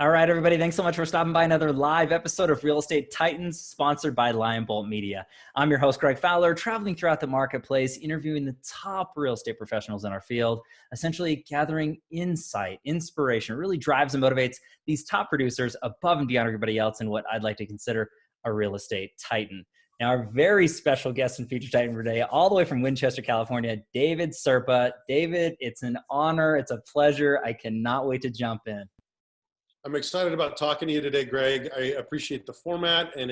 All right, everybody. Thanks so much for stopping by another live episode of Real Estate Titans, sponsored by Lion Bolt Media. I'm your host, Greg Fowler, traveling throughout the marketplace, interviewing the top real estate professionals in our field, essentially gathering insight, inspiration, really drives and motivates these top producers above and beyond everybody else in what I'd like to consider a real estate titan. Now, our very special guest and feature titan for today, all the way from Winchester, California, David Serpa. David, it's an honor. It's a pleasure. I cannot wait to jump in. I'm excited about talking to you today, Greg. I appreciate the format and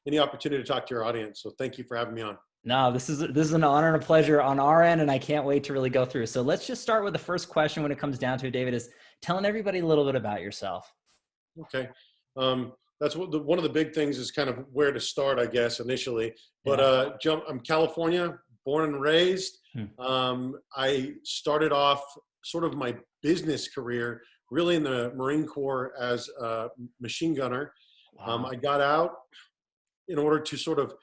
any opportunity to talk to your audience. So thank you for having me on. No, this is an honor and a pleasure on our end, and I can't wait to really go through. So let's just start with the first question when it comes down to it, David, is telling everybody a little bit about yourself. Okay. That's one of the big things is kind of where to start, I guess, initially. But I'm California, born and raised. I started off sort of my business career really in the Marine Corps as a machine gunner. Wow. I got out in order to sort of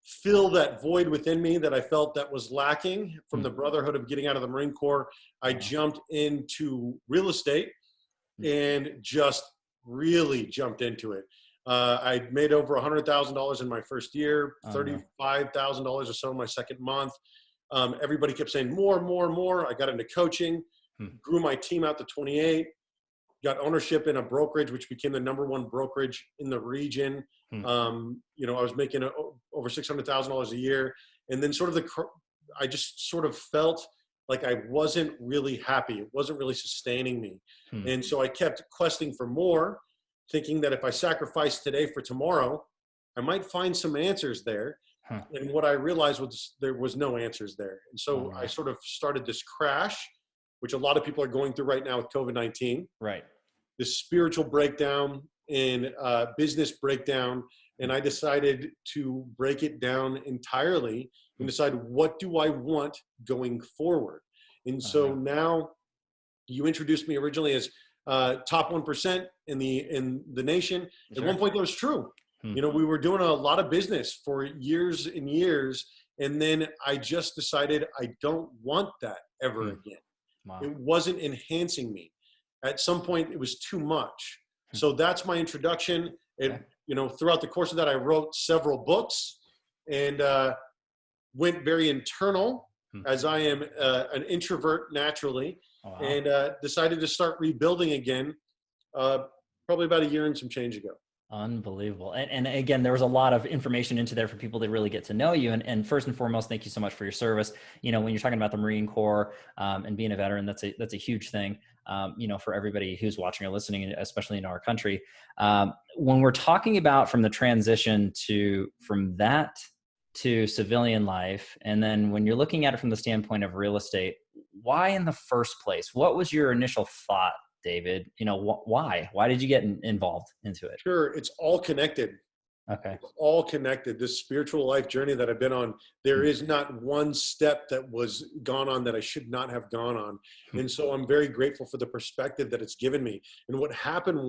fill that void within me that I felt that was lacking from the brotherhood of getting out of the Marine Corps. I jumped into real estate and just really jumped into it. I made over $100,000 in my first year, $35,000 or so in my second month. Everybody kept saying more, more, more. I got into coaching. Grew my team out to 28, got ownership in a brokerage, which became the #1 brokerage in the region. I was making over $600,000 a year. And then I just sort of felt like I wasn't really happy. It wasn't really sustaining me. And so I kept questing for more, thinking that if I sacrifice today for tomorrow, I might find some answers there. And what I realized was there was no answers there. And so I sort of started this crash, which a lot of people are going through right now with COVID-19. Right. This spiritual breakdown and business breakdown. And I decided to break it down entirely and decide, what do I want going forward? And so now you introduced me originally as top 1% in the nation. At one point that was true. We were doing a lot of business for years and years. And then I just decided I don't want that ever again. Wow. It wasn't enhancing me. At some point, it was too much. So that's my introduction. And, throughout the course of that, I wrote several books and went very internal as I am an introvert naturally, and decided to start rebuilding again probably about a year and some change ago. Unbelievable. And again, there was a lot of information into there for people to really get to know you. And first and foremost, thank you so much for your service. When you're talking about the Marine Corps and being a veteran, that's a huge thing, for everybody who's watching or listening, especially in our country. When we're talking about from the transition from that to civilian life, and then when you're looking at it from the standpoint of real estate, why in the first place? What was your initial thought, David? Why did you get involved into it? Sure. It's all connected. Okay. It's all connected. This spiritual life journey that I've been on, there is not one step that was gone on that I should not have gone on. And so I'm very grateful for the perspective that it's given me. And what happened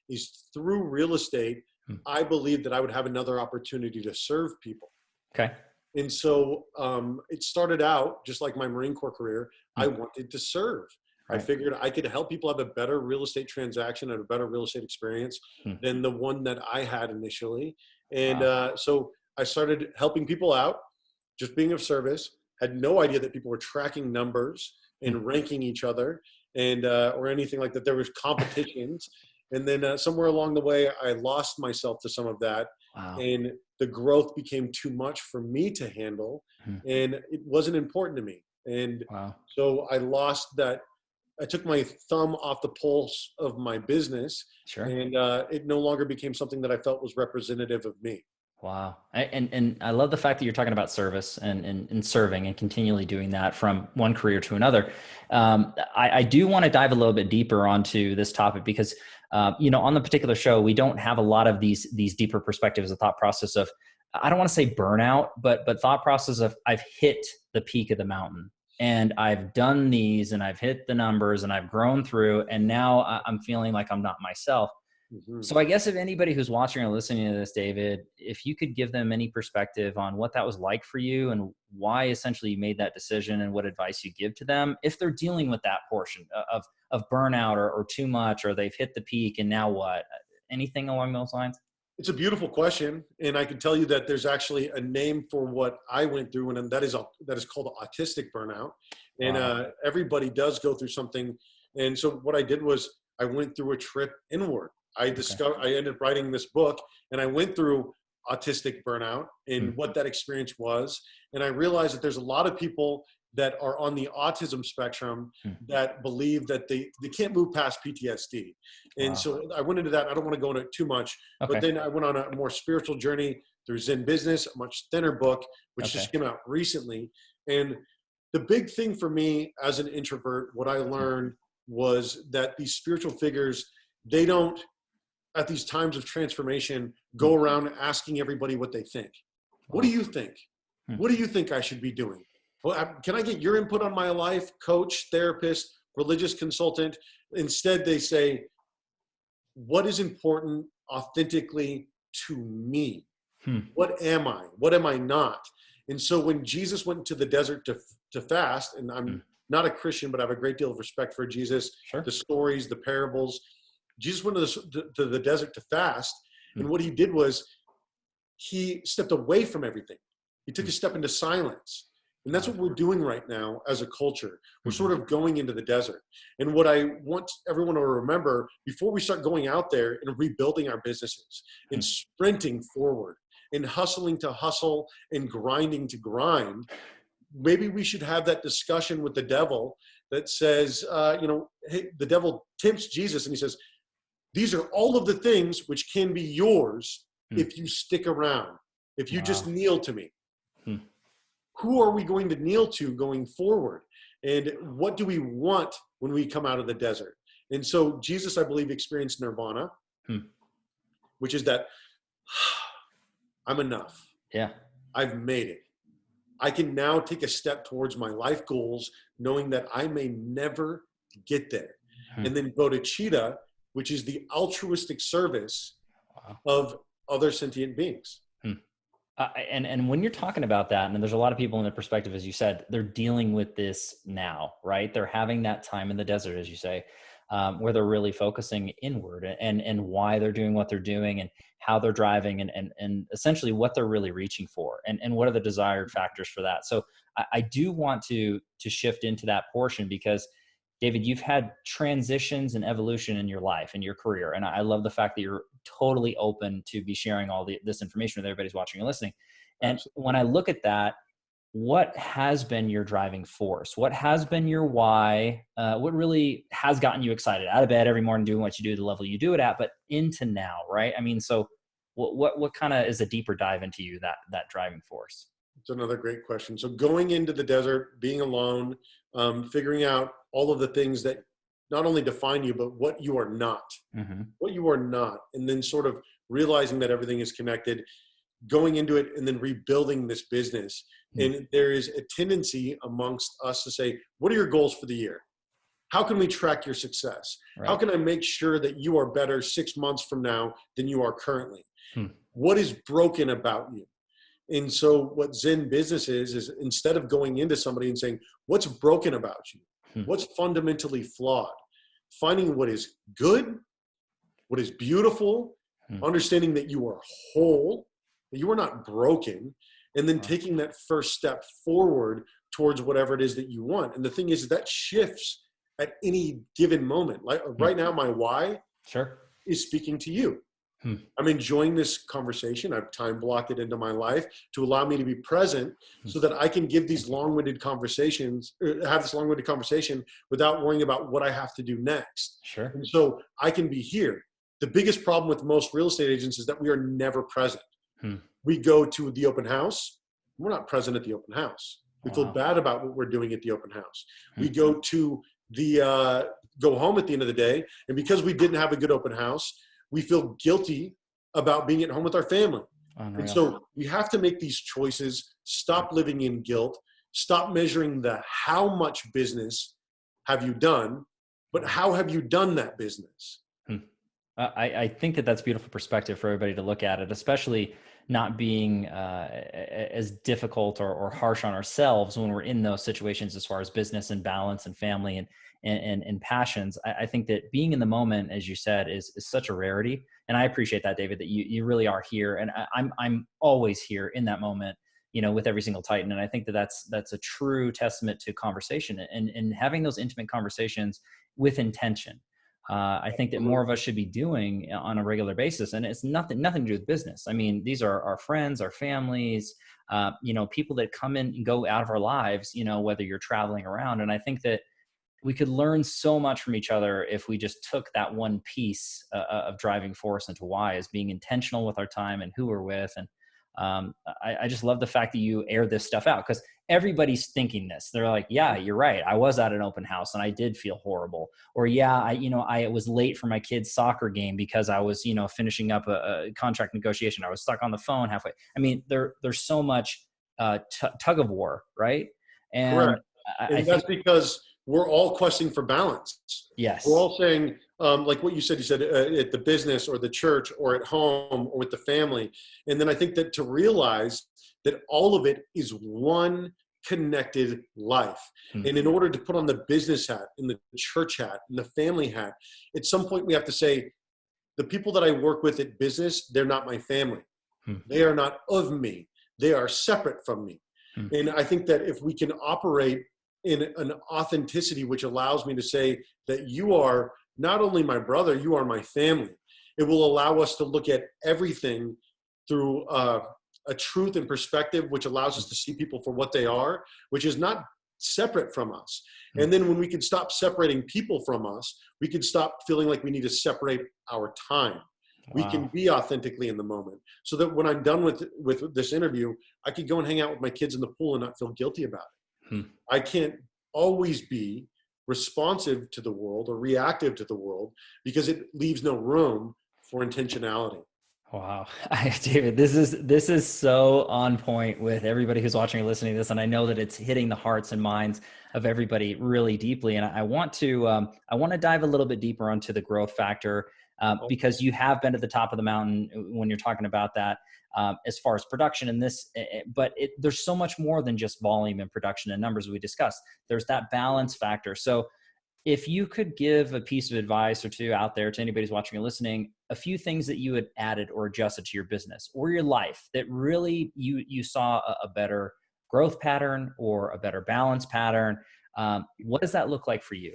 is through real estate, I believed that I would have another opportunity to serve people. Okay. And so it started out just like my Marine Corps career. I wanted to serve. Right. I figured I could help people have a better real estate transaction and a better real estate experience than the one that I had initially. And so I started helping people out, just being of service, had no idea that people were tracking numbers and ranking each other and or anything like that. There was competitions. And then somewhere along the way, I lost myself to some of that. Wow. And the growth became too much for me to handle. And it wasn't important to me. And so I lost that. I took my thumb off the pulse of my business, and it no longer became something that I felt was representative of me. Wow. And I love the fact that you're talking about service and serving and continually doing that from one career to another. I do want to dive a little bit deeper onto this topic because, on the particular show, we don't have a lot of these deeper perspectives, the thought process of, I don't want to say burnout, but thought process of I've hit the peak of the mountain. And I've done these and I've hit the numbers and I've grown through, and now I'm feeling like I'm not myself. Mhm. So I guess if anybody who's watching or listening to this, David, if you could give them any perspective on what that was like for you and why essentially you made that decision and what advice you give to them, if they're dealing with that portion of burnout or too much, or they've hit the peak and now what, anything along those lines? It's a beautiful question, and I can tell you that there's actually a name for what I went through, and that is called autistic burnout. And Wow. everybody does go through something. And so what I did was I went through a trip inward. Okay. I ended up writing this book, and I went through autistic burnout Hmm. and what that experience was. And I realized that there's a lot of people that are on the autism spectrum Hmm. that believe that they can't move past PTSD. And Wow. so I went into that. I don't want to go into it too much, but Okay. then I went on a more spiritual journey through Zen Business, a much thinner book, which Okay. just came out recently. And the big thing for me as an introvert, what I Hmm. learned was that these spiritual figures, they don't, at these times of transformation, Hmm. go around asking everybody what they think. What do Wow. you think? Hmm. What do you think I should be doing? Well, can I get your input on my life? Coach, therapist, religious consultant. Instead, they say, what is important authentically to me? Hmm. What am I? What am I not? And so when Jesus went into the desert to fast, and Hmm. I'm not a Christian, but I have a great deal of respect for Jesus, the Sure. stories, the parables. Jesus went to the desert to fast. Hmm. And what he did was he stepped away from everything. He took Hmm. a step into silence. And that's Wow. what we're doing right now as a culture. We're Hmm. sort of going into the desert. And what I want everyone to remember before we start going out there and rebuilding our businesses and Hmm. sprinting forward and hustling to hustle and grinding to grind, maybe we should have that discussion with the devil that says, hey, the devil tempts Jesus and he says, these are all of the things which can be yours Hmm. if you stick around, if you just Wow. kneel to me. Hmm. Who are we going to kneel to going forward? And what do we want when we come out of the desert? And so Jesus, I believe, experienced nirvana, Hmm. which is that I'm enough. Yeah. I've made it. I can now take a step towards my life goals, knowing that I may never get there. Hmm. And then go to cheetah, which is the altruistic service Wow. of other sentient beings. Hmm. And when you're talking about that, and there's a lot of people in the perspective, as you said, they're dealing with this now, right? They're having that time in the desert, as you say, where they're really focusing inward and why they're doing what they're doing and how they're driving and essentially what they're really reaching for and what are the desired factors for that. So I do want to shift into that portion because David, you've had transitions and evolution in your life and your career. And I love the fact that you're totally open to be sharing all this information with everybody's watching and listening. And Absolutely. when I look at that, what has been your driving force? What has been your why? What really has gotten you excited out of bed every morning doing what you do, the level you do it at, but into now, right? I mean, so what kind of is a deeper dive into you, that driving force? It's another great question. So going into the desert, being alone, figuring out all of the things that not only define you, but Mm-hmm. what you are not, and then sort of realizing that everything is connected, going into it and then rebuilding this business. And there is a tendency amongst us to say, what are your goals for the year? How can we track your success? How Right. can I make sure that you are better 6 months from now than you are currently? Hmm. What is broken about you? And so what Zen business is instead of going into somebody and saying, what's broken about you? Hmm. What's fundamentally flawed? Finding what is good, what is beautiful, Hmm. understanding that you are whole, that you are not broken, and then Wow. taking that first step forward towards whatever it is that you want. And the thing is that shifts at any given moment. Like Hmm. right now, my why Sure. is speaking to you. Hmm. I'm enjoying this conversation. I've time blocked it into my life to allow me to be present Hmm. so that I can give these Thank you. long-winded conversations, or have this long-winded conversation without worrying about what I have to do next. Sure. And so I can be here. The biggest problem with most real estate agents is that we are never present. Hmm. We go to the open house. We're not present at the open house. We feel Wow. bad about what we're doing at the open house. Hmm. We go to go home at the end of the day. And because we didn't have a good open house, we feel guilty about being at home with our family. And Unreal. so we have to make these choices, stop living in guilt, stop measuring the how much business have you done, but how have you done that business? Hmm. I think that that's beautiful perspective for everybody to look at it, especially not being as difficult or harsh on ourselves when we're in those situations as far as business and balance and family and passions. I think that being in the moment, as you said, is such a rarity. And I appreciate that, David, that you really are here. And I'm always here in that moment, with every single Titan. And I think that that's a true testament to conversation and having those intimate conversations with intention. I think that more of us should be doing on a regular basis, and it's nothing to do with business. I mean, these are our friends, our families, people that come in and go out of our lives, whether you're traveling around. And I think that we could learn so much from each other if we just took that one piece of driving force into why, is being intentional with our time and who we're with. And I just love the fact that you air this stuff out, because everybody's thinking this. They're like, yeah, you're right. I was at an open house and I did feel horrible. Or yeah, I was late for my kid's soccer game because I was, finishing up a contract negotiation. I was stuck on the phone halfway. I mean, there's so much tug of war, right? And Correct. And that's because we're all questing for balance. Yes. We're all saying, like what you said at the business or the church or at home or with the family. And then I think that to realize that all of it is one connected life. Mm-hmm. And in order to put on the business hat and the church hat and the family hat, at some point we have to say, the people that I work with at business, they're not my family. Mm-hmm. They are not of me. They are separate from me. Mm-hmm. And I think that if we can operate in an authenticity which allows me to say that you are not only my brother, you are my family, it will allow us to look at everything through a truth and perspective, which allows us to see people for what they are, which is not separate from us. Mm-hmm. And then when we can stop separating people from us, we can stop feeling like we need to separate our time. Wow. We can be authentically in the moment, so that when I'm done with this interview, I could go and hang out with my kids in the pool and not feel guilty about it. Hmm. I can't always be responsive to the world or reactive to the world, because it leaves no room for intentionality. Wow. David, this is so on point with everybody who's watching or listening to this. And I know that it's hitting the hearts and minds of everybody really deeply. And I want to dive a little bit deeper onto the growth factor, because you have been at the top of the mountain when you're talking about that, as far as production and this, but there's so much more than just volume and production and numbers we discussed. There's that balance factor. So if you could give a piece of advice or two out there to anybody who's watching or listening, a few things that you had added or adjusted to your business or your life that really you saw a better growth pattern or a better balance pattern, what does that look like for you?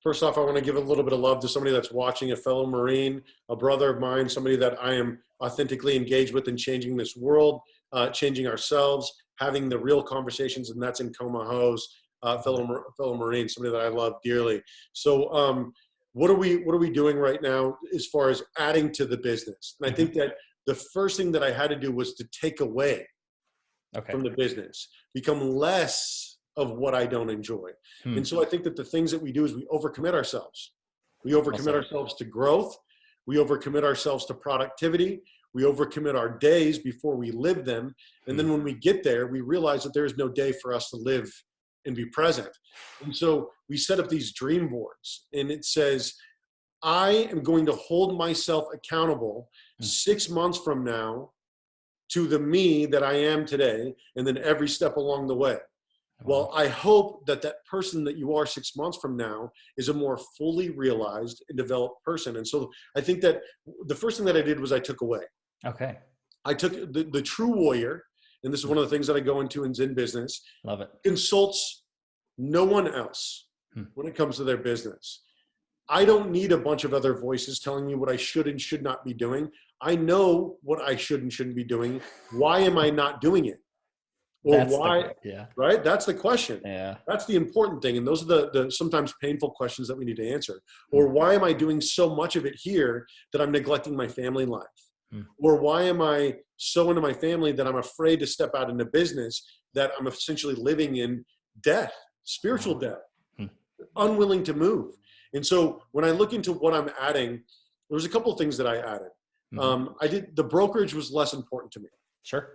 First off, I want to give a little bit of love to somebody that's watching, a fellow Marine, a brother of mine, somebody that I am authentically engaged with in changing this world, changing ourselves, having the real conversations, and that's in Comaho's, fellow Marine, somebody that I love dearly. So what are we doing right now as far as adding to the business? And I think that the first thing that I had to do was to take away from the business, become less of what I don't enjoy. And so I think that the things that we do is we overcommit ourselves. We overcommit ourselves to growth. We overcommit ourselves to productivity. We overcommit our days before we live them. And then when we get there, we realize that there is no day for us to live and be present. And so we set up these dream boards, and it says, I am going to hold myself accountable 6 months from now to the me that I am today, and then every step along the way. Well, I hope that person that you are 6 months from now is a more fully realized and developed person. And so I think that the first thing that I did was I took away. Okay. I took the true warrior, and this is one of the things that I go into in Zen business. Love it. Consults no one else when it comes to their business. I don't need a bunch of other voices telling me what I should and should not be doing. I know what I should and shouldn't be doing. Why am I not doing it? Or that's why, right? That's the question. Yeah. That's the important thing. And those are the sometimes painful questions that we need to answer. Or why am I doing so much of it here that I'm neglecting my family life? Or why am I so into my family that I'm afraid to step out into business, that I'm essentially living in death, spiritual death, unwilling to move? And so when I look into what I'm adding, there's a couple of things that I added. The brokerage was less important to me. Sure.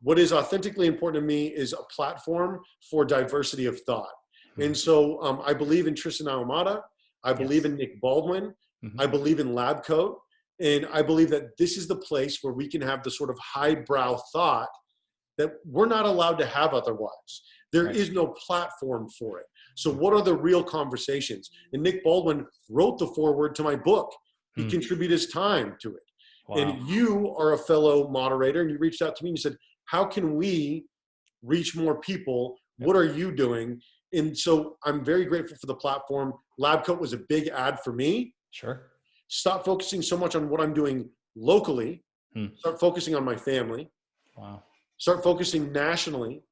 What is authentically important to me is a platform for diversity of thought. And so I believe in Tristan Ahumada. I believe in Nick Baldwin. I believe in Lab Coat. And I believe that this is the place where we can have the sort of highbrow thought that we're not allowed to have otherwise. There is no platform for it. So what are the real conversations? And Nick Baldwin wrote the foreword to my book. He contributed his time to it. Wow. And you are a fellow moderator, and you reached out to me and you said, how can we reach more people? What are you doing? And so I'm very grateful for the platform. Lab Coat was a big ad for me. Sure. Stop focusing so much on what I'm doing locally. Start focusing on my family. Wow. Start focusing nationally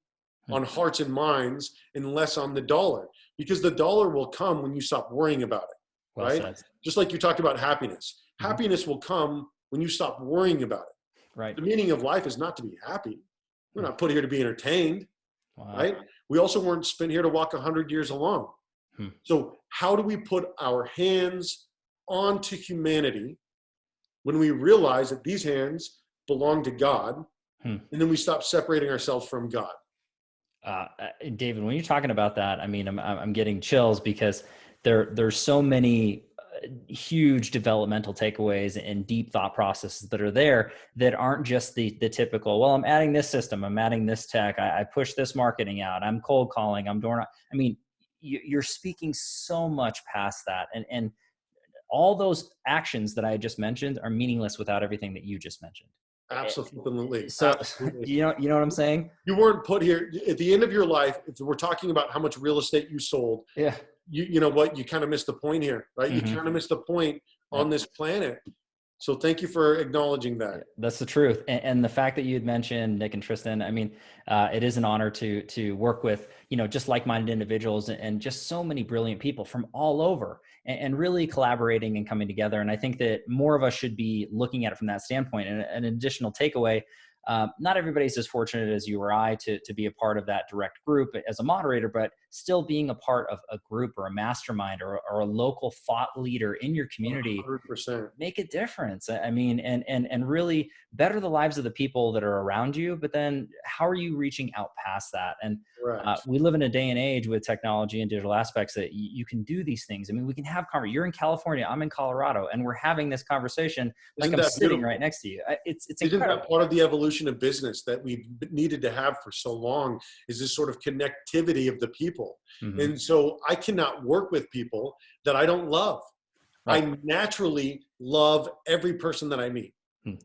on hearts and minds and less on the dollar, because the dollar will come when you stop worrying about it. Well right? said. Just like you talked about happiness. Happiness will come when you stop worrying about it. Right. The meaning of life is not to be happy. We're not put here to be entertained. Wow. Right? We also weren't spent here to walk 100 years alone. So how do we put our hands onto humanity when we realize that these hands belong to God, and then we stop separating ourselves from God? David, when you're talking about that, I mean, I'm getting chills, because there's so many huge developmental takeaways and deep thought processes that are there that aren't just the typical, well, I'm adding this system, I'm adding this tech, I push this marketing out, I'm cold calling, I'm doing, I mean, you're speaking so much past that. And all those actions that I just mentioned are meaningless without everything that you just mentioned. Absolutely. So, Absolutely. you know what I'm saying? You weren't put here at the end of your life. If we're talking about how much real estate you sold, you know what, you kind of missed the point here, right? You kind of missed the point on this planet. So thank you for acknowledging that. That's the truth. And the fact that you had mentioned Nick and Tristan, I mean, it is an honor to work with, you know, just like-minded individuals and just so many brilliant people from all over, and really collaborating and coming together. And I think that more of us should be looking at it from that standpoint. And an additional takeaway, not everybody's as fortunate as you or I to be a part of that direct group as a moderator, but still being a part of a group or a mastermind or a local thought leader in your community, 100%. make a difference. I mean, and really better the lives of the people that are around you, but then how are you reaching out past that? And we live in a day and age with technology and digital aspects that you can do these things. I mean, we can have you're in California, I'm in Colorado, and we're having this conversation like I'm sitting right next to you. It's incredible. Isn't that part of the evolution of business that we've needed to have for so long, is this sort of connectivity of the people? And so I cannot work with people that I don't love. Right. I naturally love every person that I meet,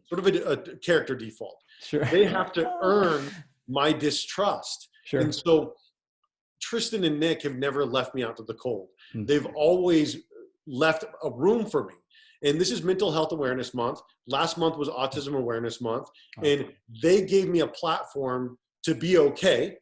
sort of a character default. Sure. They have to earn my distrust. Sure. And so Tristan and Nick have never left me out to the cold. They've always left a room for me. And this is Mental Health Awareness Month. Last month was Autism Awareness Month. And they gave me a platform to be okay,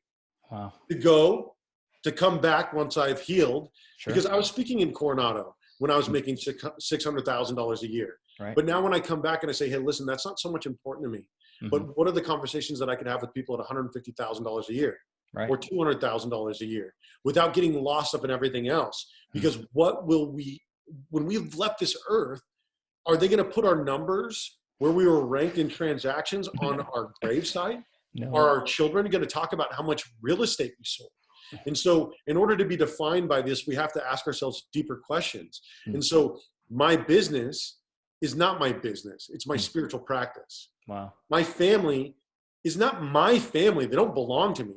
to come back once I've healed. Sure. Because I was speaking in Coronado when I was making $600,000 a year. Right. But now when I come back and I say, hey, listen, that's not so much important to me. But what are the conversations that I could have with people at $150,000 a year? Right. Or $200,000 a year without getting lost up in everything else? Because what will we, when we've left this earth, are they going to put our numbers where we were ranked in transactions on our gravesite? No. Are our children going to talk about how much real estate we sold? And so in order to be defined by this, we have to ask ourselves deeper questions. And so my business is not my business. It's my spiritual practice. Wow. My family is not my family. They don't belong to me.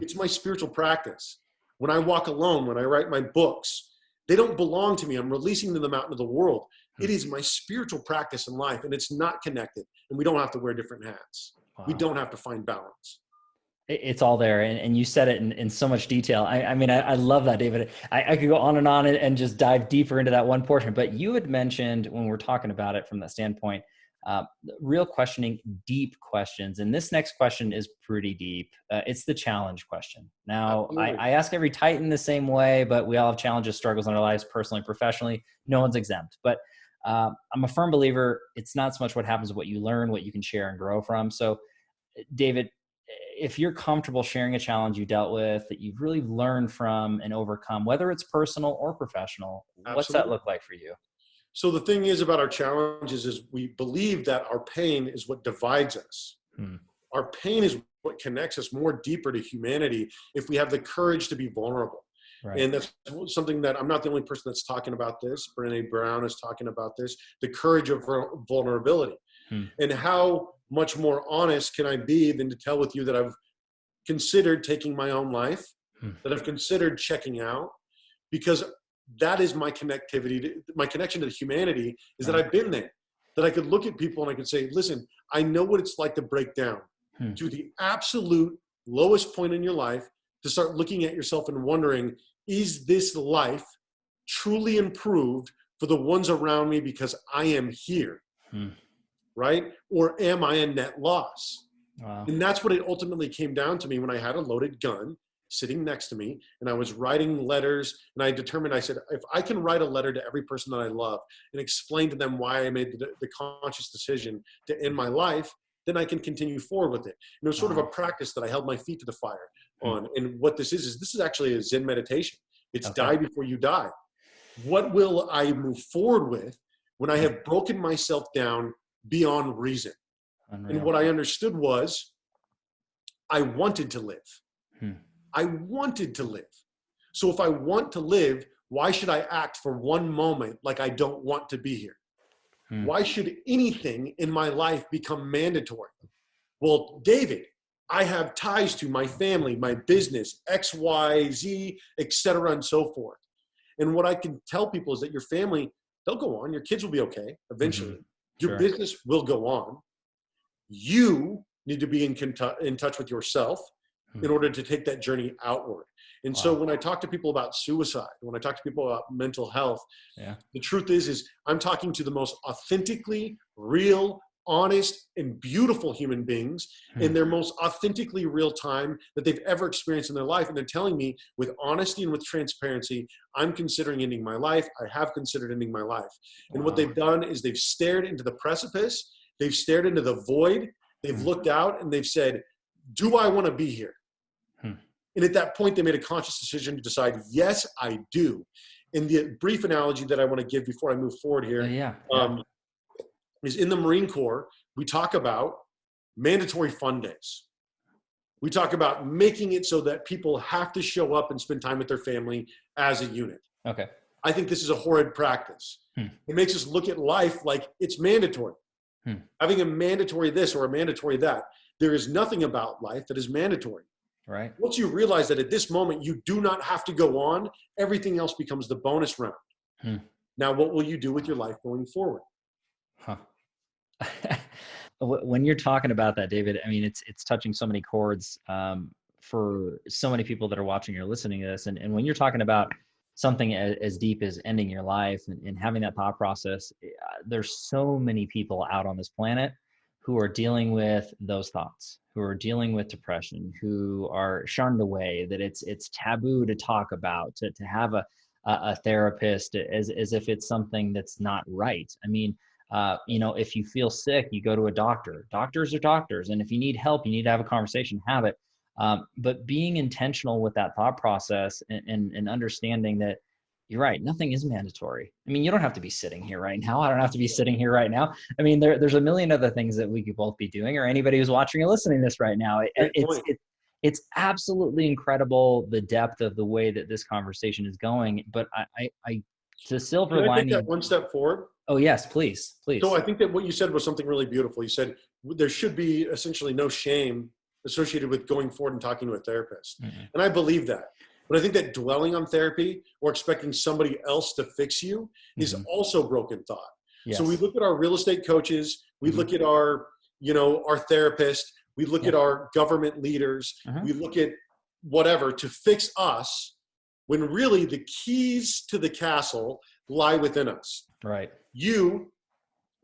It's my spiritual practice. When I walk alone, when I write my books, they don't belong to me. I'm releasing them out into the world. It is my spiritual practice in life, and it's not connected. And we don't have to wear different hats. Wow. We don't have to find balance. It's all there. And you said it in so much detail. I mean, I love that, David. I could go on and just dive deeper into that one portion, but you had mentioned when we're talking about it from that standpoint, real questioning, deep questions. And this next question is pretty deep. It's the challenge question. Now, I ask every Titan the same way, but we all have challenges, struggles in our lives, personally, professionally. No one's exempt. But I'm a firm believer, it's not so much what happens, what you learn, what you can share and grow from. So, David, if you're comfortable sharing a challenge you dealt with that you've really learned from and overcome, whether it's personal or professional, what's that look like for you? So the thing is about our challenges is we believe that our pain is what divides us. Our pain is what connects us more deeper to humanity if we have the courage to be vulnerable. Right. And that's something that I'm not the only person that's talking about this. Brené Brown is talking about this, the courage of vulnerability. And how much more honest can I be than to tell with you that I've considered taking my own life, that I've considered checking out, because that is my connectivity, my connection to humanity is that I've been there, that I could look at people and I could say, listen, I know what it's like to break down to the absolute lowest point in your life, to start looking at yourself and wondering, is this life truly improved for the ones around me because I am here, right? Or am I a net loss? Wow. And that's what it ultimately came down to me when I had a loaded gun sitting next to me and I was writing letters, and I determined, I said, if I can write a letter to every person that I love and explain to them why I made the conscious decision to end my life, then I can continue forward with it. And it was sort of a practice that I held my feet to the fire on. And what this is actually a Zen meditation. It's die before you die. What will I move forward with when I have broken myself down beyond reason? Unreal. And what I understood was I wanted to live. I wanted to live. So if I want to live, why should I act for one moment like I don't want to be here? Why should anything in my life become mandatory? Well, David, I have ties to my family, my business, X, Y, Z, et cetera, and so forth. And what I can tell people is that your family, they'll go on. Your kids will be okay eventually. Your business will go on. You need to be in touch with yourself in order to take that journey outward. And so when I talk to people about suicide, when I talk to people about mental health, the truth is I'm talking to the most authentically real, honest, and beautiful human beings in their most authentically real time that they've ever experienced in their life. And they're telling me with honesty and with transparency, I'm considering ending my life. I have considered ending my life. And what they've done is they've stared into the precipice. They've stared into the void. They've looked out and they've said, do I want to be here? And at that point, they made a conscious decision to decide, yes, I do. And the brief analogy that I want to give before I move forward here is in the Marine Corps, we talk about mandatory fun days. We talk about making it so that people have to show up and spend time with their family as a unit. Okay. I think this is a horrid practice. It makes us look at life like it's mandatory. Having a mandatory this or a mandatory that. There is nothing about life that is mandatory. Right. Once you realize that at this moment you do not have to go on, everything else becomes the bonus round. Now, what will you do with your life going forward? When you're talking about that, David, I mean, it's touching so many chords for so many people that are watching or listening to this. And when you're talking about something as deep as ending your life and having that thought process, there's so many people out on this planet who are dealing with those thoughts, who are dealing with depression, who are shunned away, that it's taboo to talk about, to have a therapist as if it's something that's not right. I mean, if you feel sick, you go to a doctor. Doctors are doctors. And if you need help, you need to have a conversation, have it. But being intentional with that thought process and understanding that you're right, nothing is mandatory. I mean, you don't have to be sitting here right now. I don't have to be sitting here right now. I mean, there's a million other things that we could both be doing, or anybody who's watching or listening to this right now. It's absolutely incredible, the depth of the way that this conversation is going. But the silver Can I lining. take that one step forward? Oh yes, please. So I think that what you said was something really beautiful. You said there should be essentially no shame associated with going forward and talking to a therapist. And I believe that. But I think that dwelling on therapy or expecting somebody else to fix you is also broken thought. Yes. So we look at our real estate coaches, we look at our therapist, we look at our government leaders, we look at whatever to fix us, when really the keys to the castle lie within us. Right. You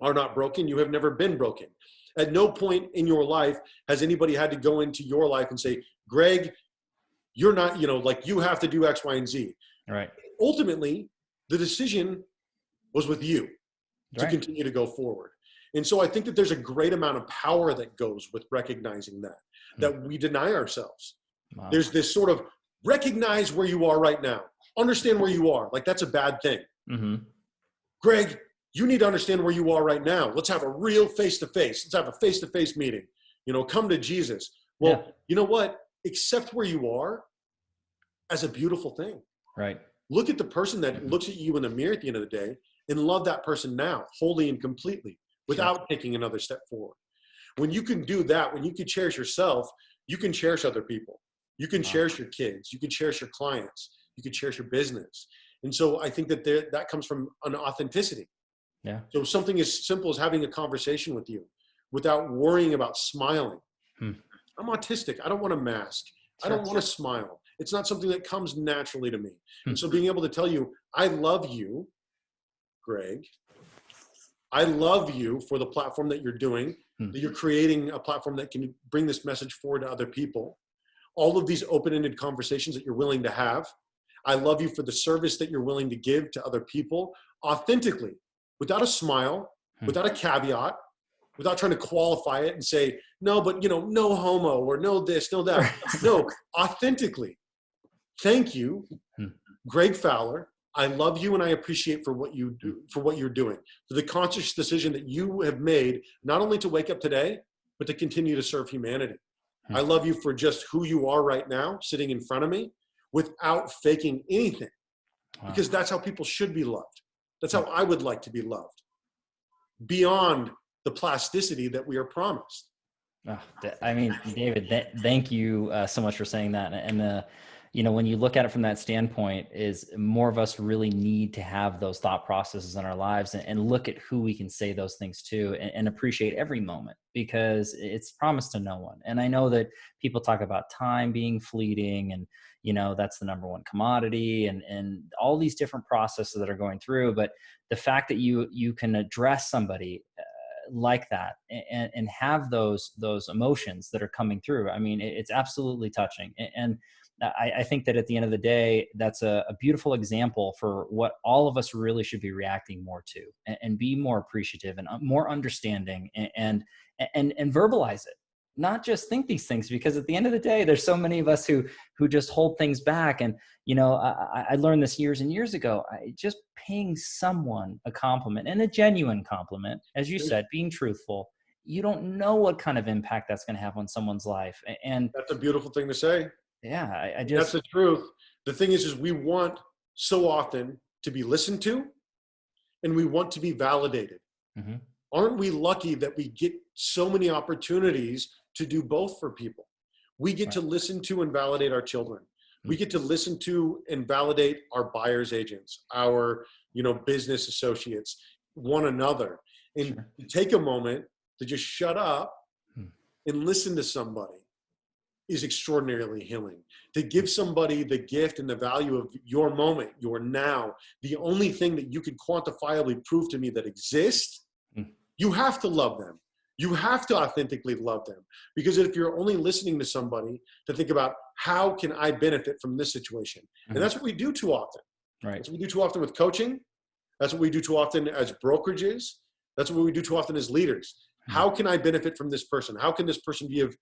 are not broken. You have never been broken. At no point in your life has anybody had to go into your life and say, Greg, you're not, you have to do X, Y, and Z. Right. Ultimately, the decision was with you to continue to go forward. And so I think that there's a great amount of power that goes with recognizing that we deny ourselves. Wow. There's this sort of recognize where you are right now. Understand where you are. Like, that's a bad thing. Greg, you need to understand where you are right now. Let's have a real face-to-face. Let's have a face-to-face meeting. Come to Jesus. Well, you know what? Accept where you are as a beautiful thing. Right. Look at the person that looks at you in the mirror at the end of the day and love that person now, wholly and completely, without taking another step forward. When you can do that, when you can cherish yourself, you can cherish other people. You can cherish your kids. You can cherish your clients. You can cherish your business. And so I think that that comes from an authenticity. Yeah. So something as simple as having a conversation with you without worrying about smiling. I'm autistic. I don't want to mask. I don't want to smile. It's not something that comes naturally to me. And so being able to tell you, I love you, Greg. I love you for the platform that you're doing, that you're creating a platform that can bring this message forward to other people. All of these open-ended conversations that you're willing to have. I love you for the service that you're willing to give to other people authentically, without a smile, without a caveat, without trying to qualify it and say, no, but no homo or no this, no that. No, authentically. Thank you, Greg Fowler. I love you and I appreciate for what you do, for what you're doing, for the conscious decision that you have made, not only to wake up today, but to continue to serve humanity. I love you for just who you are right now, sitting in front of me, without faking anything, because that's how people should be loved. That's how I would like to be loved, beyond the plasticity that we are promised. I mean, David, thank you so much for saying that. And when you look at it from that standpoint, is more of us really need to have those thought processes in our lives and look at who we can say those things to and appreciate every moment, because it's promised to no one. And I know that people talk about time being fleeting and, that's the number one commodity and all these different processes that are going through. But the fact that you can address somebody like that and have those emotions that are coming through, I mean, it's absolutely touching. And I think that at the end of the day, that's a beautiful example for what all of us really should be reacting more to and be more appreciative and more understanding and verbalize it, not just think these things, because at the end of the day, there's so many of us who just hold things back. And, I learned this years and years ago, just paying someone a compliment, and a genuine compliment, as you said, being truthful, you don't know what kind of impact that's going to have on someone's life. And that's a beautiful thing to say. Yeah, that's the truth. The thing is we want so often to be listened to, and we want to be validated. Aren't we lucky that we get so many opportunities to do both for people? We get to listen to and validate our children. We get to listen to and validate our buyer's agents, our, business associates, one another, and take a moment to just shut up and listen to somebody is extraordinarily healing. To give somebody the gift and the value of your moment, your now, the only thing that you could quantifiably prove to me that exists, you have to love them. You have to authentically love them. Because if you're only listening to somebody to think about how can I benefit from this situation? And that's what we do too often. That's what we do too often with coaching. That's what we do too often as brokerages. That's what we do too often as leaders. How can I benefit from this person? How can this person be of,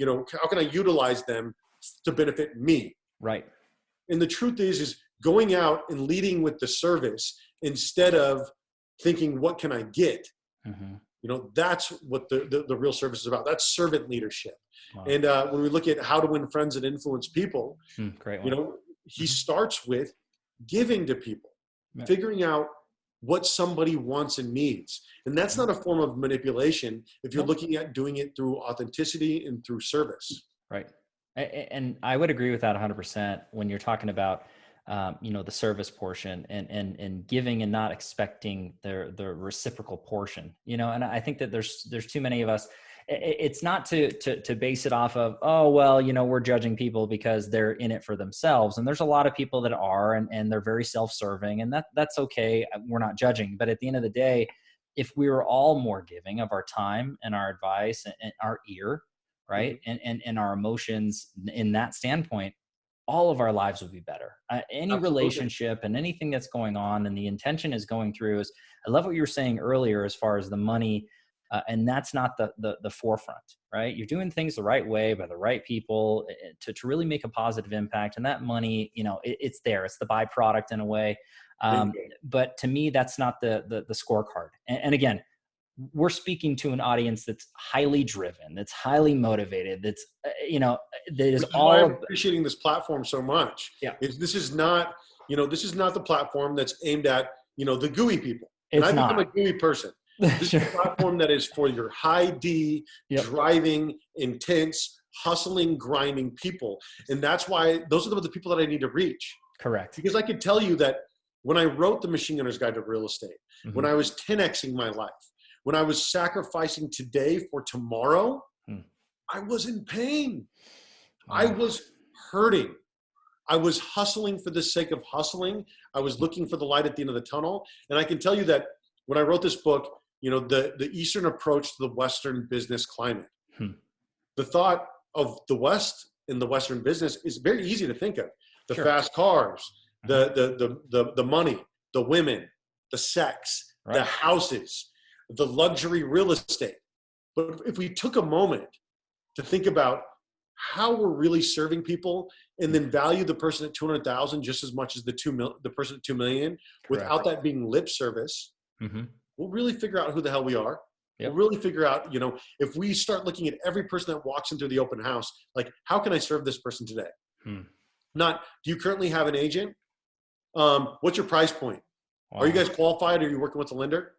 how can I utilize them to benefit me? Right. And the truth is going out and leading with the service instead of thinking, what can I get? That's what the real service is about. That's servant leadership. Wow. And when we look at how to win friends and influence people, great one. He starts with giving to people, figuring out what somebody wants and needs. And that's not a form of manipulation if you're looking at doing it through authenticity and through service. Right. And I would agree with that 100% when you're talking about, the service portion and giving and not expecting the reciprocal portion, and I think that there's too many of us. It's not to base it off of, we're judging people because they're in it for themselves. And there's a lot of people that are, and they're very self-serving, and that's okay. We're not judging. But at the end of the day, if we were all more giving of our time and our advice and our ear, right. And our emotions in that standpoint, all of our lives would be better. Any relationship and anything that's going on, and the intention is going through is, I love what you were saying earlier as far as the money. And that's not the forefront, right? You're doing things the right way by the right people to really make a positive impact. And that money, it's there. It's the byproduct in a way. But to me, that's not the scorecard. And again, we're speaking to an audience that's highly driven, that's highly motivated, that's, that is all I'm appreciating this platform so much. Yeah. This is not, this is not the platform that's aimed at, the GUI people. And I become a GUI person. This is a platform that is for your high D, driving, intense, hustling, grinding people. And that's why those are the people that I need to reach. Correct. Because I could tell you that when I wrote the Machine Gunner's Guide to Real Estate, when I was 10Xing my life, when I was sacrificing today for tomorrow, I was in pain. I was hurting. I was hustling for the sake of hustling. I was looking for the light at the end of the tunnel. And I can tell you that when I wrote this book, the Eastern approach to the Western business climate, the thought of the West in the Western business is very easy to think of. The fast cars, the money, the women, the sex, the houses, the luxury real estate. But if we took a moment to think about how we're really serving people and then value the person at 200,000 just as much as the person at 2 million, without that being lip service, we'll really figure out who the hell we are. We'll really figure out, if we start looking at every person that walks into the open house, like, how can I serve this person today? Not, do you currently have an agent? What's your price point? Are you guys qualified? Are you working with a lender?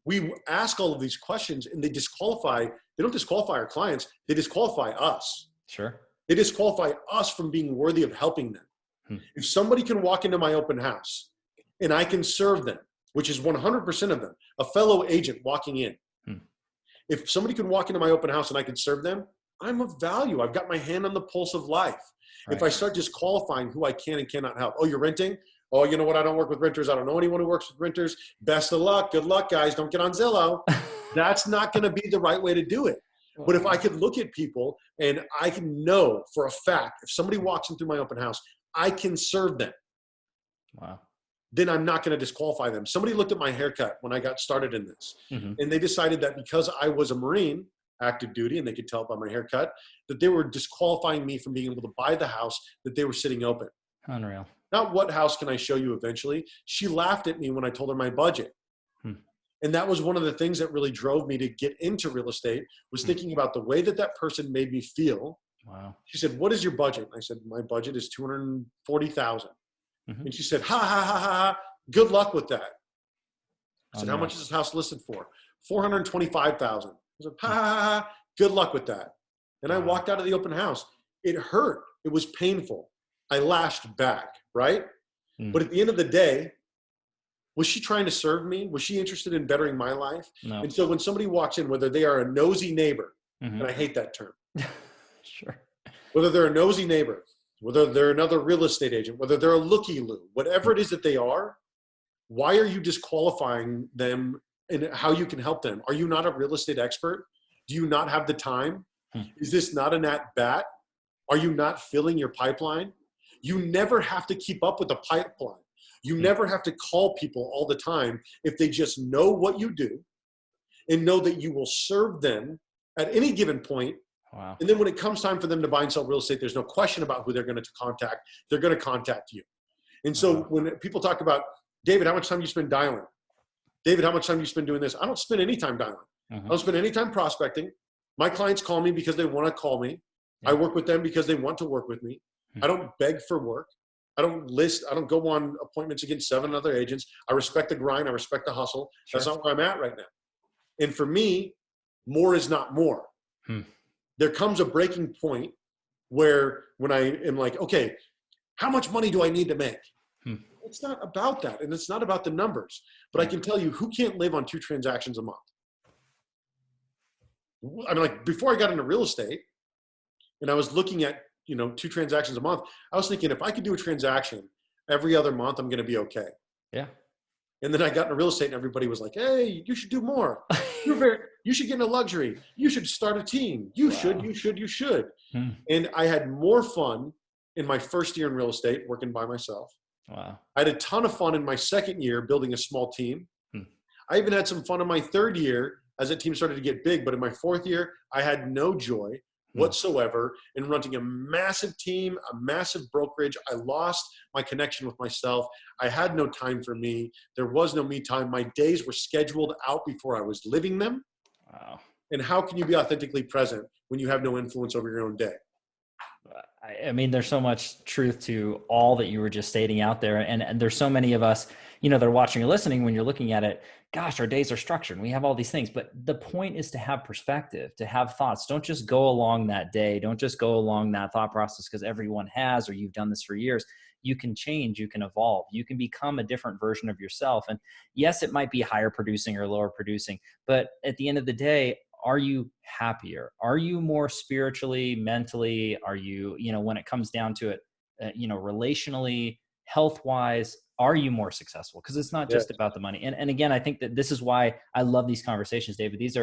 We ask all of these questions and they don't disqualify our clients. They disqualify us. Sure. They disqualify us from being worthy of helping them. If somebody can walk into my open house and I can serve them, which is 100% of them, a fellow agent walking in. If somebody can walk into my open house and I can serve them, I'm of value. I've got my hand on the pulse of life. If I start disqualifying who I can and cannot help. Oh, you're renting? Oh, you know what? I don't work with renters. I don't know anyone who works with renters. Best of luck. Good luck, guys. Don't get on Zillow. That's not going to be the right way to do it. But if I could look at people and I can know for a fact, if somebody walks in through my open house, I can serve them. Then I'm not going to disqualify them. Somebody looked at my haircut when I got started in this, and they decided that because I was a Marine, active duty, and they could tell by my haircut, that they were disqualifying me from being able to buy the house that they were sitting open. Unreal. Not what house can I show you eventually. She laughed at me when I told her my budget. And that was one of the things that really drove me to get into real estate, was thinking about the way that that person made me feel. She said, what is your budget? I said, my budget is $240,000. And she said, ha, ha, ha, ha, ha. Good luck with that. I said, how much is this house listed for? $425,000. I said, ha, ha, ha, ha. Good luck with that. And I walked out of the open house. It hurt. It was painful. I lashed back, right? But at the end of the day, was she trying to serve me? Was she interested in bettering my life? No. And so when somebody walks in, whether they are a nosy neighbor, and I hate that term. Whether they're a nosy neighbor, whether they're another real estate agent, whether they're a looky-loo, whatever it is that they are, why are you disqualifying them and how you can help them? Are you not a real estate expert? Do you not have the time? Is this not an at-bat? Are you not filling your pipeline? You never have to keep up with the pipeline. You never have to call people all the time if they just know what you do and know that you will serve them at any given point. And then when it comes time for them to buy and sell real estate, there's no question about who they're going to contact. They're going to contact you. And so when people talk about, David, how much time do you spend dialing? David, how much time do you spend doing this? I don't spend any time dialing. I don't spend any time prospecting. My clients call me because they want to call me. I work with them because they want to work with me. I don't beg for work. I don't go on appointments against 7 other agents. I respect the grind. I respect the hustle. That's not where I'm at right now. And for me, more is not more. There comes a breaking point where when I am like, okay, how much money do I need to make? It's not about that. And it's not about the numbers. But I can tell you, who can't live on 2 transactions a month? I mean, like, before I got into real estate and I was looking at, 2 transactions a month, I was thinking, if I could do a transaction every other month, I'm going to be okay. And then I got into real estate and everybody was like, hey, you should do more. You should get into luxury. You should start a team. You should. And I had more fun in my first year in real estate working by myself. I had a ton of fun in my second year building a small team. I even had some fun in my third year as the team started to get big. But in my fourth year, I had no joy whatsoever in running a massive team, a massive brokerage. I lost my connection with myself. I had no time for me. There was no me time. My days were scheduled out before I was living them. And how can you be authentically present when you have no influence over your own day? I mean, there's so much truth to all that you were just stating out there. And there's so many of us, that are watching or listening when you're looking at it. Gosh, our days are structured and we have all these things. But the point is to have perspective, to have thoughts. Don't just go along that day. Don't just go along that thought process because everyone has, or you've done this for years. You can change, you can evolve, you can become a different version of yourself. And yes, it might be higher producing or lower producing, but at the end of the day, are you happier? Are you more spiritually, mentally? Are you, when it comes down to it, relationally, health wise, are you more successful? Because it's not Yes. just about the money. And again, I think that this is why I love these conversations, David. These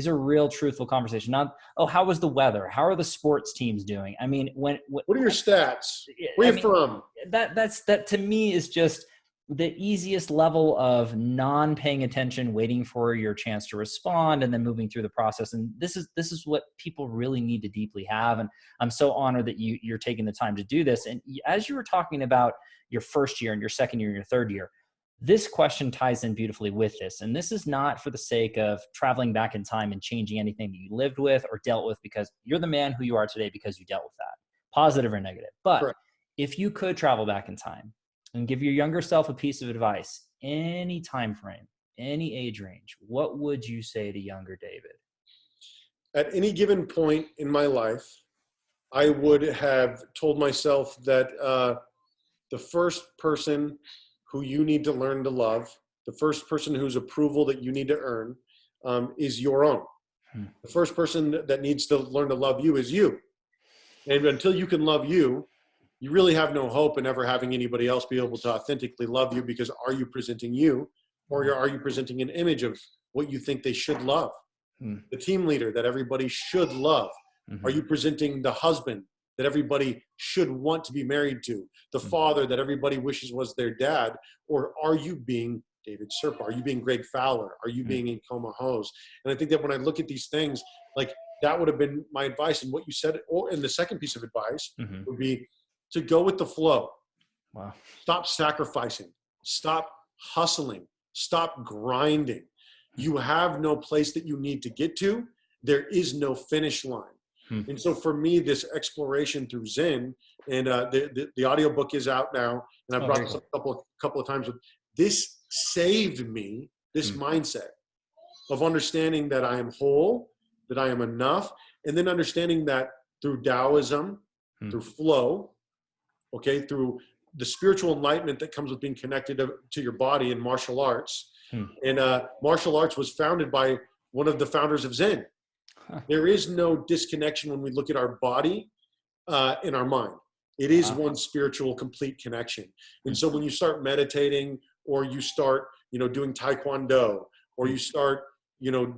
are real, truthful conversations. Not, oh, how was the weather? How are the sports teams doing? I mean, what are your stats? Where are you from? That to me is just the easiest level of non-paying attention, waiting for your chance to respond, and then moving through the process. And this is what people really need to deeply have. And I'm so honored that you're taking the time to do this. And as you were talking about your first year and your second year and your third year, this question ties in beautifully with this. And this is not for the sake of traveling back in time and changing anything that you lived with or dealt with, because you're the man who you are today because you dealt with that, positive or negative. But Correct. If you could travel back in time and give your younger self a piece of advice, any time frame, any age range, what would you say to younger David? At any given point in my life, I would have told myself that the first person who you need to learn to love, the first person whose approval that you need to earn, is your own. The first person that needs to learn to love you is you. And until you can love you, you really have no hope in ever having anybody else be able to authentically love you, because are you presenting you, or are you presenting an image of what you think they should love? The team leader that everybody should love. Are you presenting the husband that everybody should want to be married to? The father that everybody wishes was their dad? Or are you being David Serpa? Are you being Greg Fowler? Are you being Encoma Hose? And I think that when I look at these things, like that would have been my advice. And what you said, and the second piece of advice would be to go with the flow. Wow. Stop sacrificing. Stop hustling. Stop grinding. You have no place that you need to get to. There is no finish line. And so for me, this exploration through Zen, and the audiobook is out now, and I've brought this up a couple of times. This saved me, this mindset of understanding that I am whole, that I am enough, and then understanding that through Taoism, through flow, okay, through the spiritual enlightenment that comes with being connected to your body in martial arts. And martial arts was founded by one of the founders of Zen. There is no disconnection when we look at our body and our mind. It is one spiritual, complete connection. And so when you start meditating, or you start, doing Taekwondo, or you start,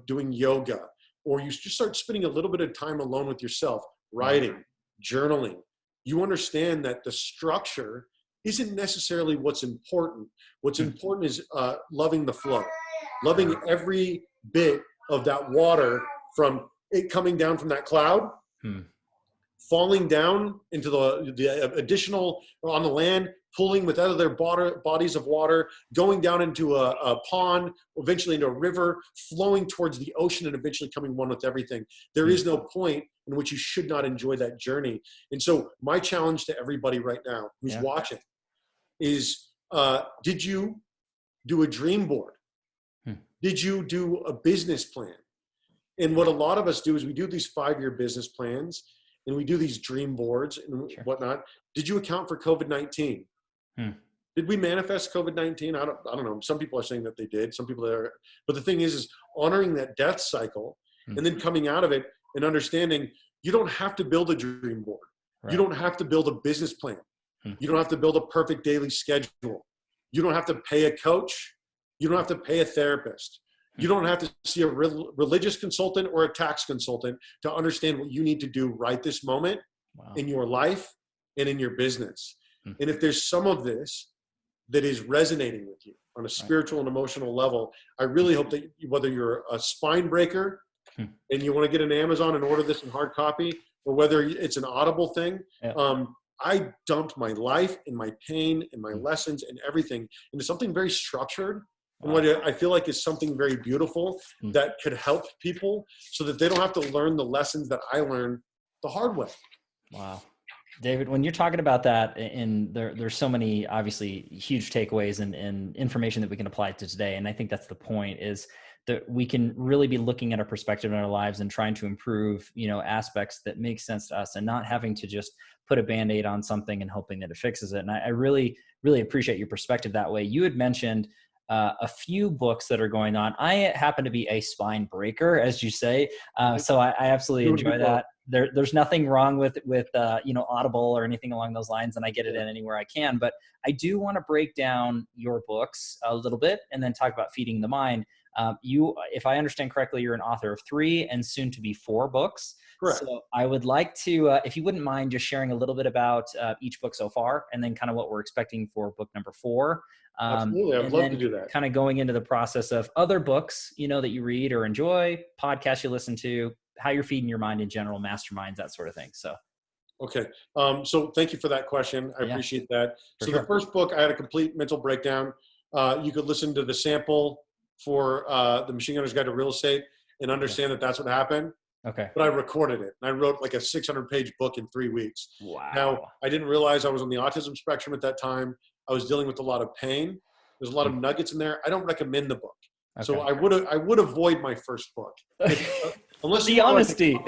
doing yoga, or you just start spending a little bit of time alone with yourself, writing, journaling, you understand that the structure isn't necessarily what's important. What's important is loving the flow, loving every bit of that water, from it coming down from that cloud, falling down into the additional on the land, pulling with other bodies of water, going down into a pond, eventually into a river, flowing towards the ocean, and eventually coming one with everything. There is no point in which you should not enjoy that journey. And so my challenge to everybody right now who's watching is, did you do a dream board? Did you do a business plan? And what a lot of us do is we do these 5-year business plans, and we do these dream boards and whatnot. Did you account for COVID-19? Did we manifest COVID-19? I don't know. Some people are saying that they did. Some people are. But the thing is honoring that death cycle and then coming out of it and understanding you don't have to build a dream board. Right. You don't have to build a business plan. You don't have to build a perfect daily schedule. You don't have to pay a coach. You don't have to pay a therapist. You don't have to see a religious consultant or a tax consultant to understand what you need to do right this moment in your life and in your business. And if there's some of this that is resonating with you on a spiritual and emotional level, I really hope that whether you're a spine breaker and you want to get an Amazon and order this in hard copy, or whether it's an Audible thing, I dumped my life and my pain and my lessons and everything into something very structured. And what I feel like is something very beautiful that could help people so that they don't have to learn the lessons that I learned the hard way. Wow. David, when you're talking about that, and there's so many obviously huge takeaways and information that we can apply to today. And I think that's the point, is that we can really be looking at our perspective in our lives and trying to improve, aspects that make sense to us, and not having to just put a Band-Aid on something and hoping that it fixes it. And I really, really appreciate your perspective that way. You had mentioned a few books that are going on. I happen to be a spine breaker, as you say. So I absolutely enjoy that. There's nothing wrong with Audible or anything along those lines, and I get it in anywhere I can. But I do want to break down your books a little bit and then talk about feeding the mind. If I understand correctly, you're an author of 3 and soon to be 4 books. Correct. So I would like to, if you wouldn't mind just sharing a little bit about each book so far, and then kind of what we're expecting for book number 4. Absolutely. I'd love to do that. Kind of going into the process of other books, that you read or enjoy, podcasts you listen to, how you're feeding your mind in general, masterminds, that sort of thing. So. Okay. So thank you for that question. I appreciate that. So the first book, I had a complete mental breakdown. You could listen to the sample for the Machine Gunner's Guide to Real Estate and understand that that's what happened. Okay. But I recorded it, and I wrote like a 600-page book in 3 weeks. Wow. Now, I didn't realize I was on the autism spectrum at that time. I was dealing with a lot of pain. There's a lot of nuggets in there. I don't recommend the book. Okay. So I would avoid my first book. Unless the honesty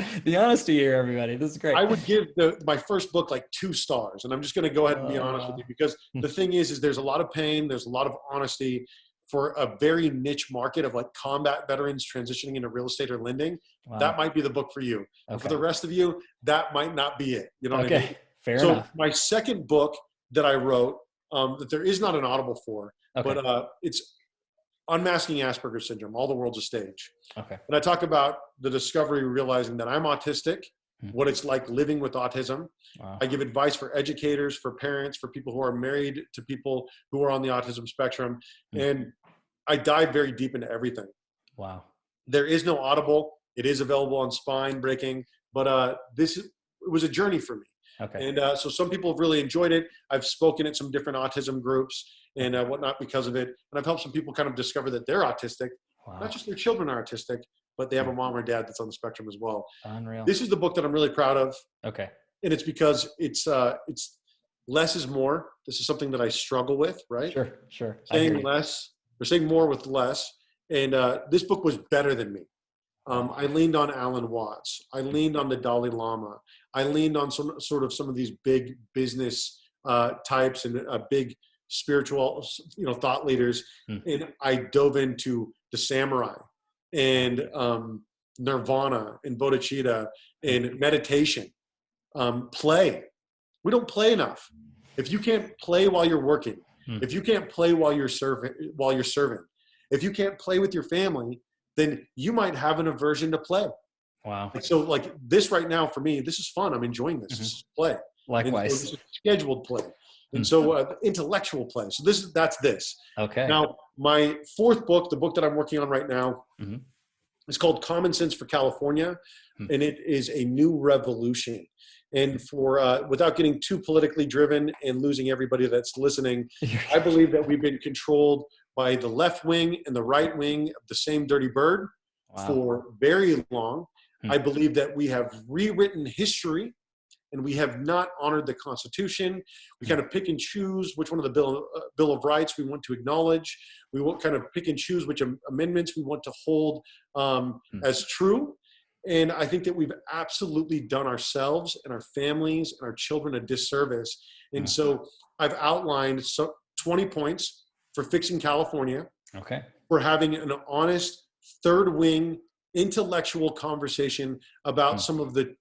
here, everybody. This is great. I would give my first book like 2 stars, and I'm just going to go ahead and be honest with you, because the thing is there's a lot of pain. There's a lot of honesty for a very niche market of like combat veterans transitioning into real estate or lending. Wow. That might be the book for you. Okay. But for the rest of you, that might not be it. You know what I mean? Fair enough. So my second book that I wrote, that there is not an Audible for, but it's Unmasking Asperger's Syndrome, All the World's a Stage. Okay. And I talk about the discovery, realizing that I'm autistic, what it's like living with autism. Wow. I give advice for educators, for parents, for people who are married to people who are on the autism spectrum. And I dive very deep into everything. Wow. There is no Audible. It is available on Spine Breaking, but it was a journey for me. Okay. And so some people have really enjoyed it. I've spoken at some different autism groups and whatnot because of it. And I've helped some people kind of discover that they're autistic. Wow. Not just their children are autistic, but they have a mom or dad that's on the spectrum as well. Unreal. This is the book that I'm really proud of. Okay. And it's because it's less is more. This is something that I struggle with, right? Sure. Saying less or saying more with less. And this book was better than me. I leaned on Alan Watts. I leaned on the Dalai Lama. I leaned on some of these big business types and big spiritual, thought leaders. And I dove into the samurai and nirvana and bodhicitta and meditation. Play. We don't play enough. If you can't play while you're working, if you can't play while you're serving, if you can't play with your family, then you might have an aversion to play. Wow. And so like this right now for me, this is fun. I'm enjoying this. This is play. Likewise. So this is scheduled play. And so intellectual play. So that's this. Okay. Now, my fourth book, the book that I'm working on right now, is called Common Sense for California. And it is a new revolution. And for without getting too politically driven and losing everybody that's listening, I believe that we've been controlled by the left wing and the right wing of the same dirty bird for very long. I believe that we have rewritten history and we have not honored the Constitution. We kind of pick and choose which one of the Bill of Rights we want to acknowledge. We will kind of pick and choose which amendments we want to hold as true. And I think that we've absolutely done ourselves and our families and our children a disservice. And so I've outlined 20 points for fixing California. Okay. For having an honest third wing intellectual conversation about some of the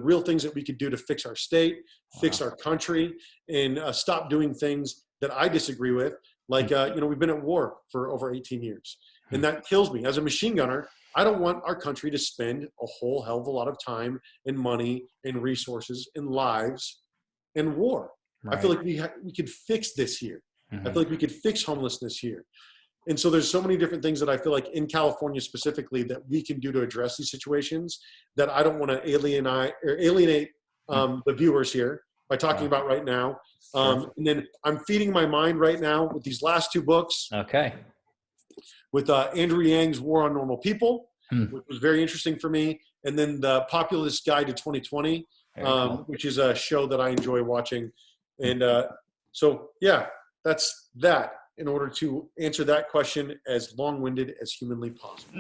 real things that we could do to fix our state, fix our country, and stop doing things that I disagree with. Like, we've been at war for over 18 years. And that kills me. As a machine gunner, I don't want our country to spend a whole hell of a lot of time and money and resources and lives in war. Right. I feel like we could fix this here. I feel like we could fix homelessness here. And so there's so many different things that I feel like in California specifically that we can do to address these situations that I don't want to alienate the viewers here by talking about right now. And then I'm feeding my mind right now with these last 2 books. Okay. With Andrew Yang's War on Normal People, which was very interesting for me. And then the Populist Guide to 2020. Cool. which is a show that I enjoy watching. And so, yeah, that's that, in order to answer that question as long-winded as humanly possible.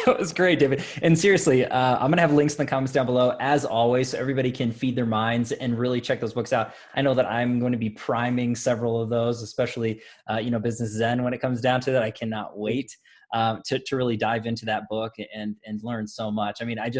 That was great, David. And seriously, I'm going to have links in the comments down below, as always, so everybody can feed their minds and really check those books out. I know that I'm going to be priming several of those, especially, Business Zen when it comes down to that. I cannot wait to really dive into that book and learn so much. I mean, I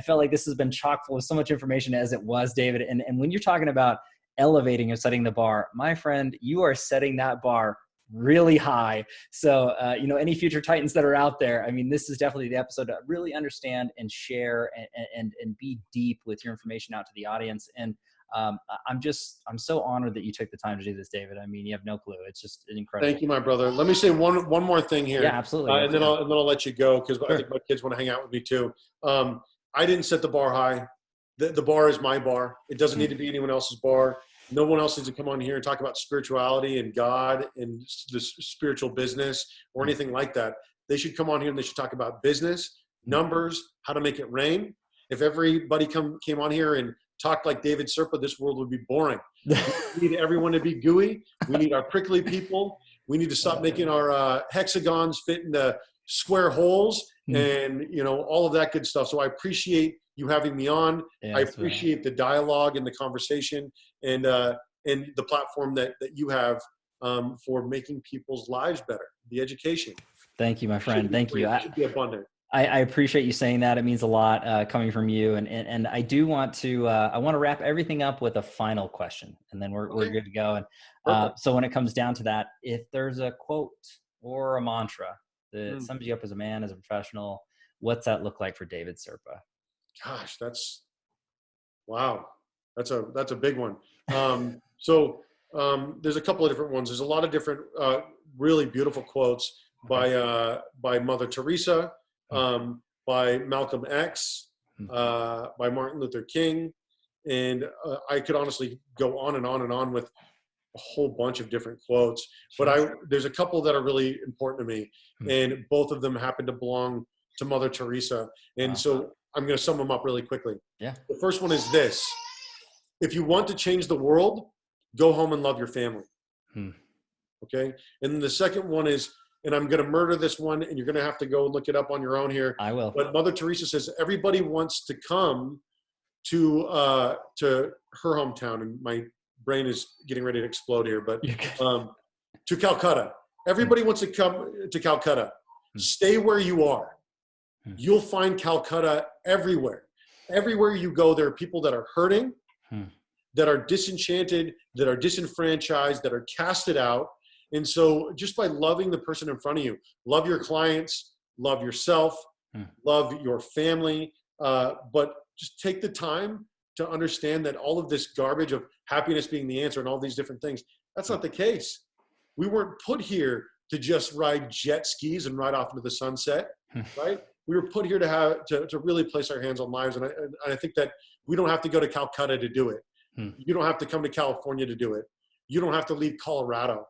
felt like this has been chock full of so much information as it was, David. And when you're talking about elevating and setting the bar, my friend, you are setting that bar really high. So, any future Titans that are out there, I mean, this is definitely the episode to really understand and share and be deep with your information out to the audience. And I'm so honored that you took the time to do this, David. I mean, you have no clue. It's just incredible. Thank you, my brother. Let me say one more thing here. Yeah, absolutely. And then I'll let you go, because Sure. I think my kids want to hang out with me too. I didn't set the bar high. The bar is my bar. It doesn't need to be anyone else's bar. No one else needs to come on here and talk about spirituality and God and the spiritual business or anything like that. They should come on here and they should talk about business, numbers, how to make it rain. If everybody came on here and talked like David Serpa, this world would be boring. We need everyone to be gooey. We need our prickly people. We need to stop making our hexagons fit into square holes and, all of that good stuff. So I appreciate you having me on. I appreciate the dialogue and the conversation and the platform that you have for making people's lives better, the education. Thank you, my friend. Thank you. It should be abundant. I appreciate you saying that. It means a lot coming from you. And I do want to, I want to wrap everything up with a final question, and then we're good to go. And so when it comes down to that, if there's a quote or a mantra that sums you up as a man, as a professional, what's that look like for David Serpa? Gosh, wow. That's a big one. So there's a couple of different ones. There's a lot of different, really beautiful quotes by Mother Teresa, by Malcolm X, by Martin Luther King. And I could honestly go on and on and on with a whole bunch of different quotes, but there's a couple that are really important to me, and both of them happen to belong to Mother Teresa. And so I'm going to sum them up really quickly. Yeah. The first one is this: if you want to change the world, go home and love your family. Okay. And then the second one is, and I'm going to murder this one, and you're going to have to go look it up on your own here. I will. But Mother Teresa says everybody wants to come to her hometown, and my brain is getting ready to explode here, but to Calcutta. Everybody wants to come to Calcutta. Stay where you are. You'll find Calcutta everywhere. Everywhere you go, there are people that are hurting, that are disenchanted, that are disenfranchised, that are casted out. And so just by loving the person in front of you, love your clients, love yourself, love your family, but just take the time to understand that all of this garbage of happiness being the answer and all these different things, that's not the case. We weren't put here to just ride jet skis and ride off into the sunset, right? We were put here to really place our hands on lives. And I think that we don't have to go to Calcutta to do it. You don't have to come to California to do it. You don't have to leave Colorado.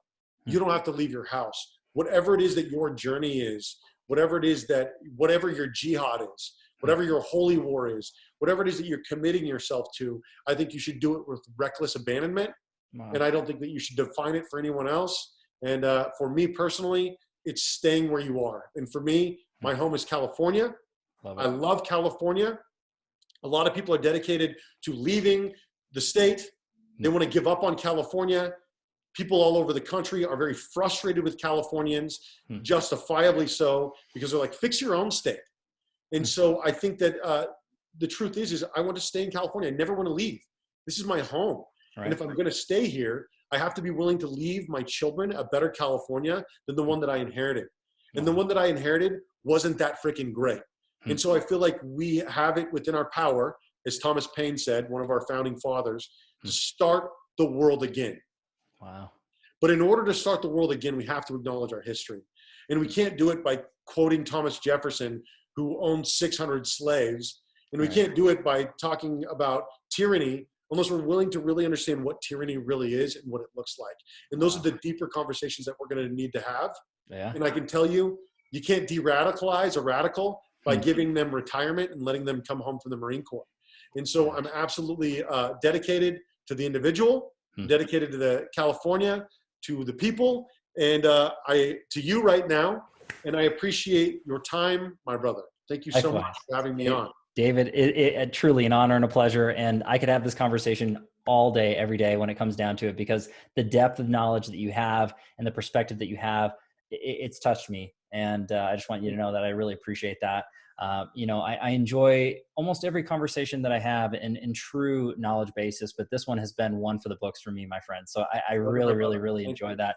You don't have to leave your house. Whatever it is that your journey is, whatever your jihad is, whatever your holy war is, whatever it is that you're committing yourself to, I think you should do it with reckless abandonment. Wow. And I don't think that you should define it for anyone else. And for me personally, it's staying where you are. And for me, my home is California. I love California. A lot of people are dedicated to leaving the state. They want to give up on California. People all over the country are very frustrated with Californians, justifiably so, because they're like, fix your own state. And so I think that the truth is I want to stay in California. I never want to leave. This is my home. Right. And if I'm going to stay here, I have to be willing to leave my children a better California than the one that I inherited. And the one that I inherited wasn't that freaking great. And so I feel like we have it within our power, as Thomas Paine said, one of our founding fathers, to start the world again. Wow. But in order to start the world again, we have to acknowledge our history. And we can't do it by quoting Thomas Jefferson, who owned 600 slaves. And we can't do it by talking about tyranny unless we're willing to really understand what tyranny really is and what it looks like. And those are the deeper conversations that we're going to need to have. Yeah. And I can tell you, you can't de-radicalize a radical by giving them retirement and letting them come home from the Marine Corps. And so I'm absolutely dedicated to the individual, dedicated to the California, to the people, and to you right now. And I appreciate your time, my brother. Thank you so much for having me on. David, it truly an honor and a pleasure. And I could have this conversation all day, every day when it comes down to it, because the depth of knowledge that you have and the perspective that you have, it's touched me. And I just want you to know that I really appreciate that. I enjoy almost every conversation that I have in true knowledge basis, but this one has been one for the books for me, my friend. So I really enjoy that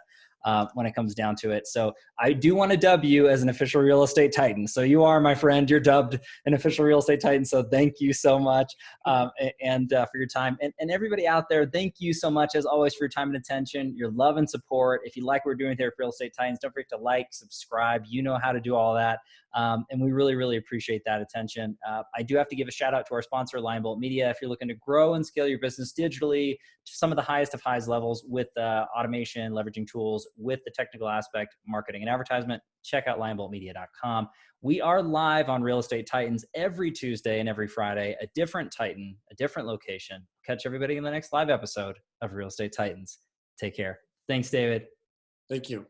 when it comes down to it. So I do want to dub you as an official real estate titan. So you are, my friend, you're dubbed an official real estate titan. So thank you so much and for your time. And everybody out there, thank you so much as always for your time and attention, your love and support. If you like what we're doing here at Real Estate Titans, don't forget to like, subscribe. You know how to do all that. And we really appreciate that attention. I do have to give a shout out to our sponsor, Lionbolt Media. If you're looking to grow and scale your business digitally to some of the highest of highs levels with automation, leveraging tools, with the technical aspect, marketing and advertisement, check out lionboltmedia.com. We are live on Real Estate Titans every Tuesday and every Friday, a different Titan, a different location. Catch everybody in the next live episode of Real Estate Titans. Take care. Thanks, David. Thank you.